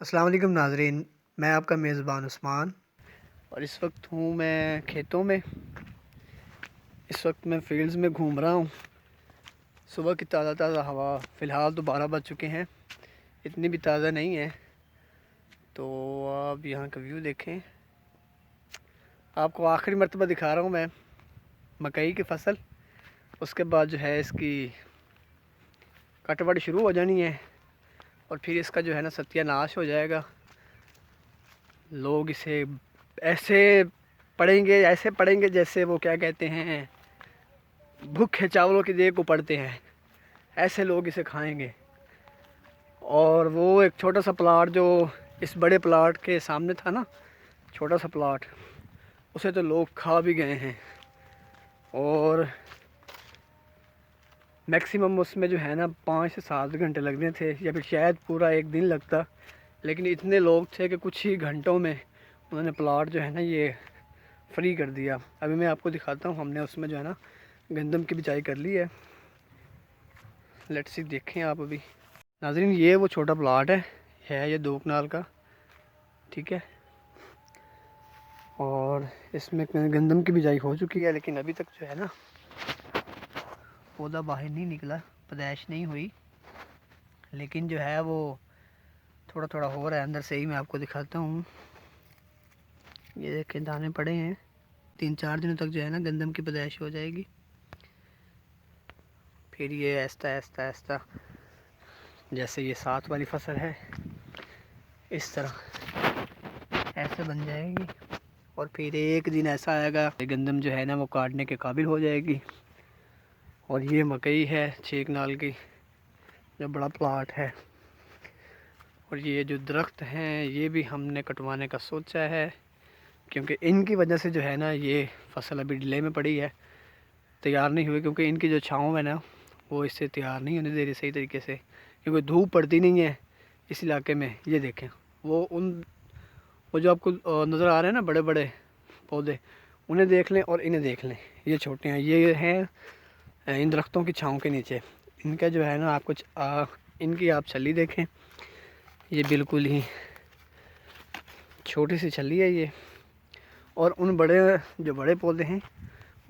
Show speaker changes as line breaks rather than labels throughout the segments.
अस्सलाम वालेकुम नाज़रीन, मैं आपका मेज़बान उस्मान और इस वक्त हूँ मैं खेतों में। इस वक्त मैं फील्ड्स में घूम रहा हूँ। सुबह की ताज़ा ताज़ा हवा, फ़िलहाल तो 12 बज चुके हैं, इतनी भी ताज़ा नहीं है। तो आप यहाँ का व्यू देखें। आपको आखिरी मरतबा दिखा रहा हूँ मैं मकई की फसल। उसके बाद जो है इसकी कटवट शुरू हो जानी है और फिर इसका जो है ना सत्यानाश हो जाएगा। लोग इसे ऐसे पढ़ेंगे जैसे वो क्या कहते हैं, भूखे चावलों की देग को पढ़ते हैं। ऐसे लोग इसे खाएंगे। और वो एक छोटा सा प्लाट जो इस बड़े प्लाट के सामने था ना, छोटा सा प्लाट, उसे तो लोग खा भी गए हैं। और मैक्सिमम उसमें जो है ना 5 से 7 घंटे लगने थे या फिर शायद पूरा एक दिन लगता। लेकिन इतने लोग थे कि कुछ ही घंटों में उन्होंने प्लाट जो है ना ये फ्री कर दिया। अभी मैं आपको दिखाता हूँ, हमने उसमें जो है ना गंदम की बिजाई कर ली है। लेट्स सी, देखें आप अभी नाज़रीन। ये वो छोटा प्लाट है ये 2 कनाल का, ठीक है। और इसमें गंदम की बिजाई हो चुकी है, लेकिन अभी तक जो है ना पौधा बाहर नहीं निकला, पैदाइश नहीं हुई। लेकिन जो है वो थोड़ा थोड़ा हो रहा है अंदर से ही। मैं आपको दिखाता हूँ, ये देखें दाने पड़े हैं। 3-4 दिनों तक जो है ना गंदम की पैदाइश हो जाएगी। फिर ये ऐसा ऐसा ऐसा, जैसे ये 7 वाली फसल है, इस तरह ऐसे बन जाएगी। और फिर एक दिन ऐसा आएगा गंदम जो है ना वो काटने के काबिल हो जाएगी। और ये मकई है 6 कनाल की, जो बड़ा प्लाट है। और ये जो दरख्त हैं ये भी हमने कटवाने का सोचा है, क्योंकि इनकी वजह से जो है ना ये फसल अभी डिले में पड़ी है, तैयार नहीं हुई। क्योंकि इनकी जो छाँव है ना वो इससे तैयार नहीं होने दे रही सही तरीके से, क्योंकि धूप पड़ती नहीं है इस इलाके में। ये देखें, वो जो आपको नज़र आ रहे हैं ना बड़े बड़े पौधे, उन्हें देख लें और इन्हें देख लें। ये छोटे हैं, ये हैं इन दरख्तों की छाँव के नीचे। इनका जो है ना आपको इनकी आप छली देखें, ये बिल्कुल ही छोटी सी छली है ये। और उन जो बड़े पौधे हैं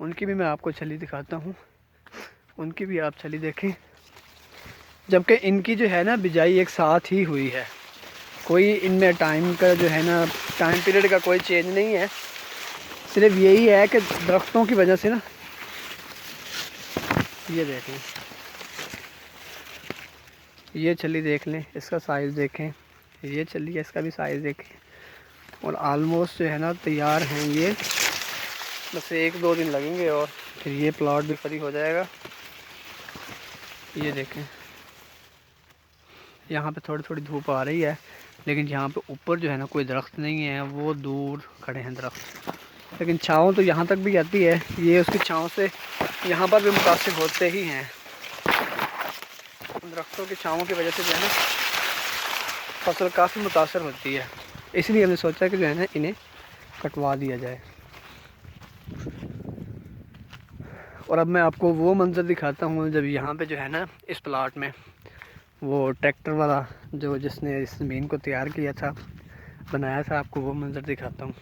उनकी भी मैं आपको छली दिखाता हूँ, उनकी भी आप छली देखें। जबकि इनकी जो है ना बिजाई एक साथ ही हुई है, कोई इनमें टाइम का जो है ना टाइम पीरियड का कोई चेंज नहीं है। सिर्फ यही है कि दरख्तों की वजह से ना, ये देखें, ये छली देख लें, इसका साइज़ देखें। ये छली है, इसका भी साइज़ देखें। और आलमोस्ट जो है ना तैयार हैं ये, बस 1-2 दिन लगेंगे और फिर ये प्लॉट भी फ्री हो जाएगा। ये देखें, यहाँ पे थोड़ी थोड़ी धूप आ रही है, लेकिन यहाँ पे ऊपर जो है ना कोई दरख्त नहीं है, वो दूर खड़े हैं दरख्त। लेकिन छाँव तो यहाँ तक भी आती है, ये उसकी छाँव से यहाँ पर भी मुतासिर होते ही हैं। दरख्तों की छाँव की वजह से जो है ना फसल काफ़ी मुतासर होती है। इसलिए हमने सोचा कि जो है ना इन्हें कटवा दिया जाए। और अब मैं आपको वो मंज़र दिखाता हूँ जब यहाँ पे जो है ना इस प्लाट में वो ट्रैक्टर वाला जिसने इस ज़मीन को तैयार किया था, बनाया था, आपको वो मंज़र दिखाता हूँ।